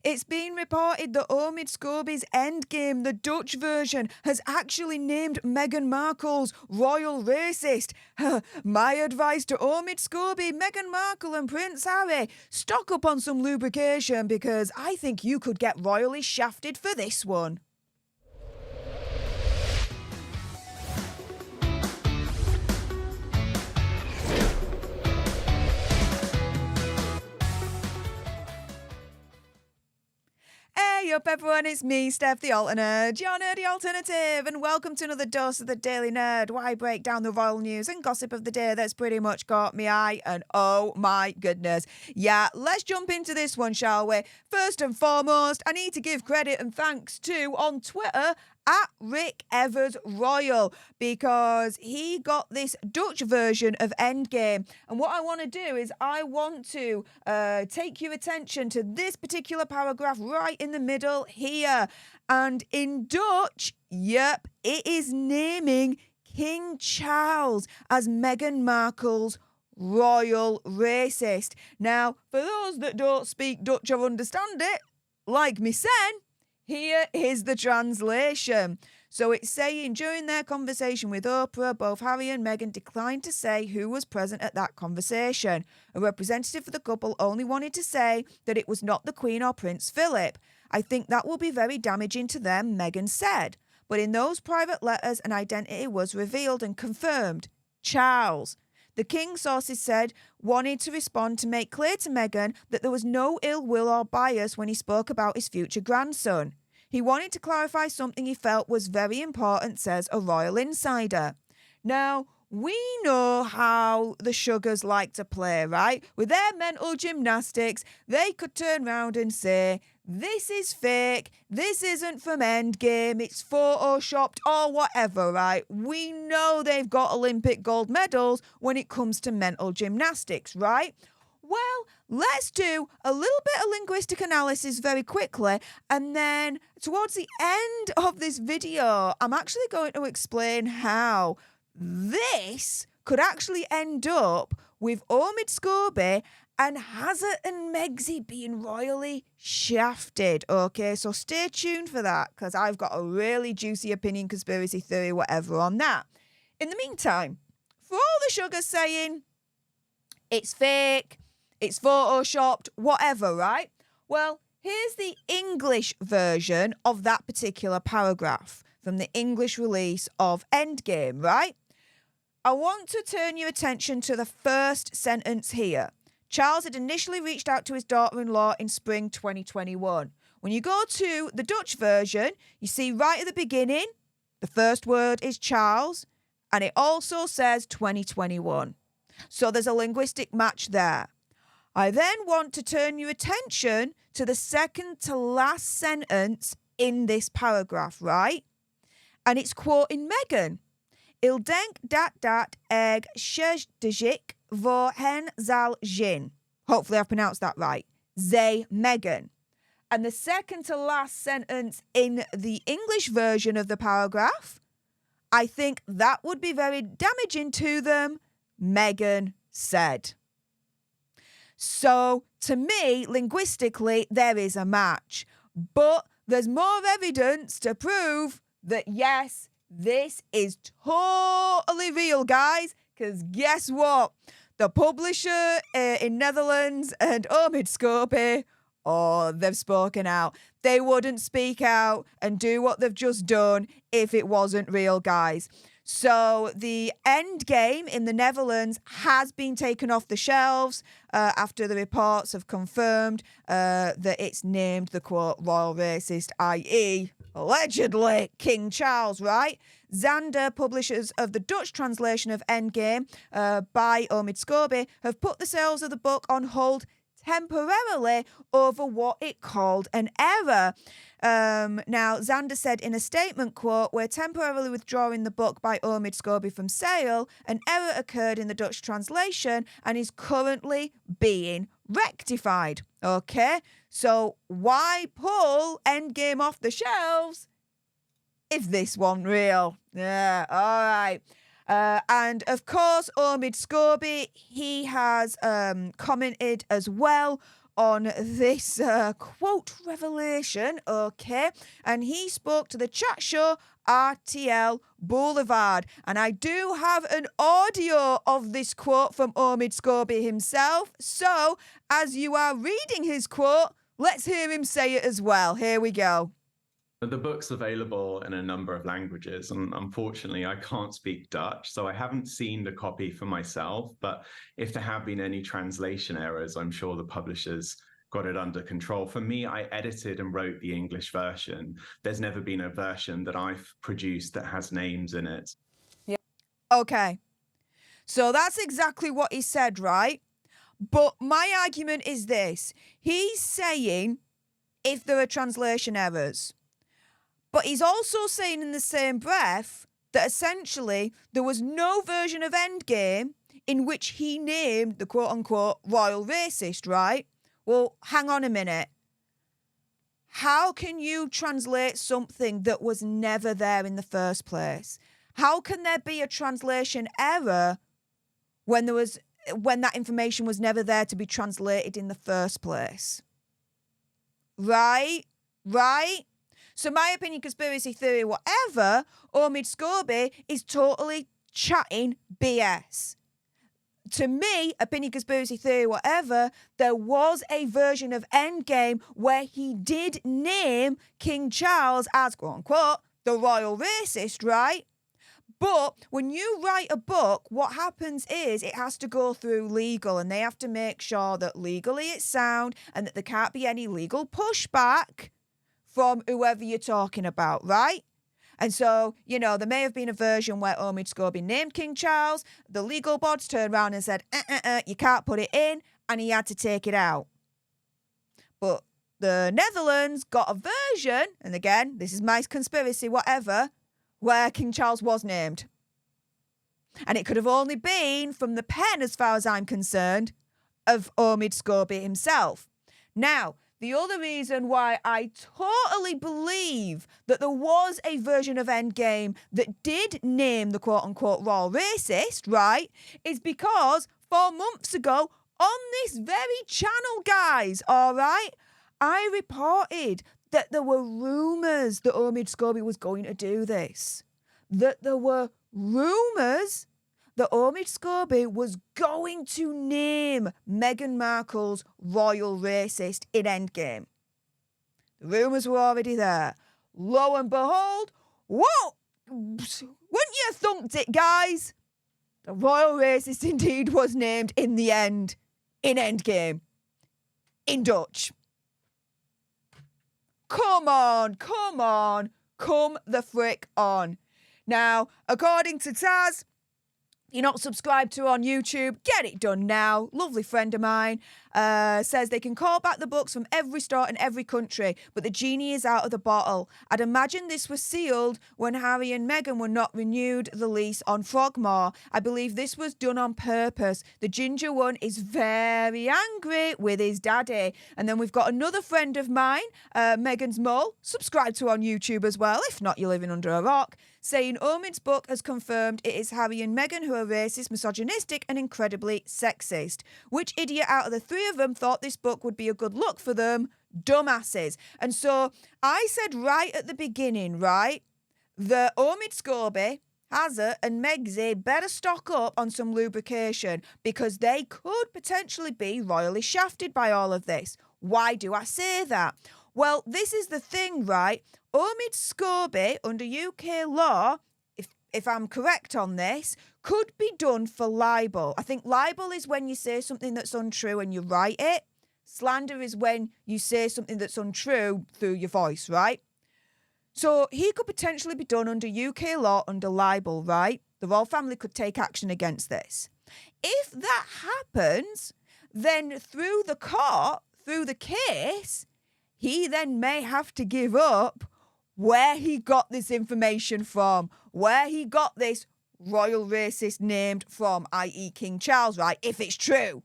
It's been reported that Omid Scobie's Endgame, the Dutch version, has actually named Meghan Markle's royal racist. My advice to Omid Scobie, Meghan Markle and Prince Harry, stock up on some lubrication because I think you could get royally shafted for this one. Hey up everyone, it's me, Stef the Alternate, your nerdy alternative, and welcome to another dose of the Daily Nerd, where I break down the royal news and gossip of the day that's pretty much caught me eye, and oh my goodness. Yeah, let's jump into this one, shall we? First and foremost, I need to give credit and thanks to, on Twitter, at Rick Evers Royal, because he got this Dutch version of Endgame. And what I want to do is I want to take your attention to this particular paragraph right in the middle here. And in Dutch, yep, it is naming King Charles as Meghan Markle's royal racist. Now, for those that don't speak Dutch or understand it, like me sen, here is the translation. So it's saying, during their conversation with Oprah, both Harry and Meghan declined to say who was present at that conversation. A representative for the couple only wanted to say that it was not the Queen or Prince Philip. I think that will be very damaging to them, Meghan said. But in those private letters, an identity was revealed and confirmed. Charles. The King, sources said, wanted to respond to make clear to Meghan that there was no ill will or bias when he spoke about his future grandson. He wanted to clarify something he felt was very important, says a royal insider. Now, we know how the sugars like to play, right? With their mental gymnastics, they could turn round and say, this is fake, this isn't from Endgame, it's photoshopped or whatever, right? We know they've got Olympic gold medals when it comes to mental gymnastics, right? Well, let's do a little bit of linguistic analysis very quickly, and then towards the end of this video, I'm actually going to explain how this could actually end up with Omid Scobie and Hazard and Megsy being royally shafted. Okay, so stay tuned for that, because I've got a really juicy opinion, conspiracy theory, whatever on that. In the meantime, for all the sugars saying it's fake, it's photoshopped, whatever, right? Well, here's the English version of that particular paragraph from the English release of Endgame, right? I want to turn your attention to the first sentence here. Charles had initially reached out to his daughter-in-law in spring 2021. When you go to the Dutch version, you see right at the beginning, the first word is Charles, and it also says 2021. So there's a linguistic match there. I then want to turn your attention to the second to last sentence in this paragraph, right? And it's quoting Meghan. Il denk dat shejdik voor hen zal zijn. Hopefully I've pronounced that right. Zij Meghan. And the second to last sentence in the English version of the paragraph, I think that would be very damaging to them, Meghan said. So, to me, linguistically, there is a match. But there's more evidence to prove that, yes, this is totally real, guys. Because guess what? The publisher in Netherlands and Omid Scobie, they've spoken out. They wouldn't speak out and do what they've just done if it wasn't real, guys. So the Endgame in the Netherlands has been taken off the shelves after the reports have confirmed that it's named the, quote, royal racist, i.e., allegedly, King Charles, right? Xander, publishers of the Dutch translation of Endgame by Omid Scobie, have put the sales of the book on hold temporarily over what it called an error. Now, Xander said in a statement, quote, we're temporarily withdrawing the book by Omid Scobie from sale. An error occurred in the Dutch translation and is currently being rectified. Okay, so why pull Endgame off the shelves if this wasn't real? Yeah, all right. And of course, Omid Scobie, he has commented as well on this quote revelation, okay? And he spoke to the chat show RTL Boulevard. And I do have an audio of this quote from Omid Scobie himself. So, as you are reading his quote, let's hear him say it as well. Here we go. The book's available in a number of languages, and unfortunately, I can't speak Dutch, so I haven't seen the copy for myself. But if there have been any translation errors, I'm sure the publishers got it under control. For me, I edited and wrote the English version. There's never been a version that I've produced that has names in it. Yeah. Okay. So that's exactly what he said, right? But my argument is this. He's saying if there are translation errors. But he's also saying in the same breath that essentially there was no version of Endgame in which he named the quote-unquote royal racist, right? Well, hang on a minute. How can you translate something that was never there in the first place? How can there be a translation error when that information was never there to be translated in the first place? Right? So my opinion, conspiracy theory, whatever, Omid Scobie is totally chatting BS. To me, opinion, conspiracy theory, whatever, there was a version of Endgame where he did name King Charles as, quote unquote, the royal racist, right? But when you write a book, what happens is it has to go through legal, and they have to make sure that legally it's sound and that there can't be any legal pushback from whoever you're talking about, right? And so, there may have been a version where Omid Scobie named King Charles, the legal bods turned around and said, you can't put it in, and he had to take it out. But the Netherlands got a version, and again, this is my conspiracy, whatever, where King Charles was named. And it could have only been from the pen, as far as I'm concerned, of Omid Scobie himself. Now, the other reason why I totally believe that there was a version of Endgame that did name the quote-unquote royal racist, right, is because 4 months ago on this very channel, guys, all right, I reported that there were rumours that Omid Scobie was going to do this. That there were rumours that Omid Scobie was going to name Meghan Markle's royal racist in Endgame. The rumours were already there. Lo and behold, whoa! Wouldn't you have thunked it, guys? The royal racist indeed was named in the end, in Endgame. In Dutch. Come on, come the frick on. Now, according to Taz, you're not subscribed to on YouTube, get it done now. Lovely friend of mine says they can call back the books from every store in every country, but the genie is out of the bottle. I'd imagine this was sealed when Harry and Meghan were not renewed the lease on Frogmore. I believe this was done on purpose. The ginger one is very angry with his daddy. And then we've got another friend of mine, Meghan's mole, subscribed to on YouTube as well, if not you're living under a rock, saying Omid's book has confirmed it is Harry and Meghan who are racist, misogynistic and incredibly sexist. Which idiot out of the three of them thought this book would be a good look for them? Dumbasses. And so I said right at the beginning, right, that Omid Scobie, Hazza and Megxie better stock up on some lubrication because they could potentially be royally shafted by all of this. Why do I say that? Well, this is the thing, right? Omid Scobie, under UK law, if I'm correct on this, could be done for libel. I think libel is when you say something that's untrue and you write it. Slander is when you say something that's untrue through your voice, right? So he could potentially be done under UK law under libel, right? The royal family could take action against this. If that happens, then through the court, through the case, he then may have to give up where he got this information from, where he got this royal racist named from, i.e. King Charles, right? If it's true.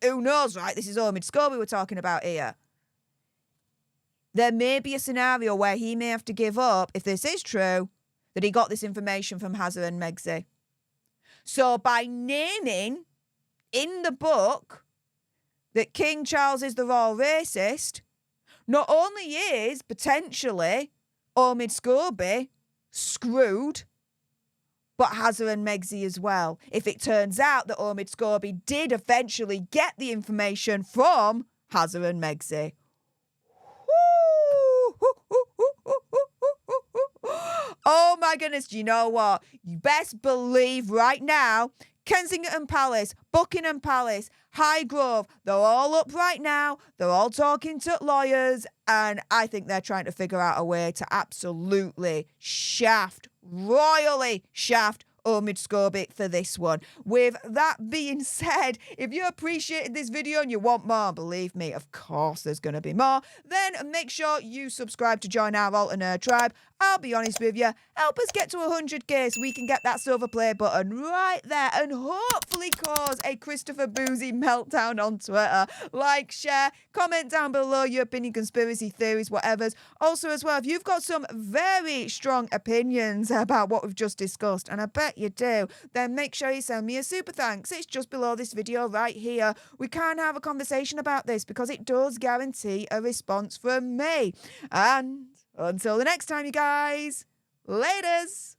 Who knows, right? This is Omid Scobie we're talking about here. There may be a scenario where he may have to give up, if this is true, that he got this information from Hazza and Megxie. So by naming in the book that King Charles is the royal racist, not only is potentially Omid Scobie screwed, but Hazza and Megzy as well. If it turns out that Omid Scobie did eventually get the information from Hazza and Megzy. Oh my goodness, do you know what? You best believe right now, Kensington Palace, Buckingham Palace, Highgrove, they're all up right now. They're all talking to lawyers, and I think they're trying to figure out a way to absolutely royally shaft Omid Scobie for this one. With that being said, if you appreciated this video and you want more, believe me, of course there's going to be more, then make sure you subscribe to join our alternate tribe. I'll be honest with you, help us get to 100k so we can get that silver play button right there and hopefully cause a Christopher Boozy meltdown on Twitter. Like, share, comment down below your opinion, conspiracy theories, whatever's. Also as well, if you've got some very strong opinions about what we've just discussed, and I bet you do, then make sure you send me a super thanks. It's just below this video right here. We can have a conversation about this because it does guarantee a response from me. And until the next time, you guys, laters.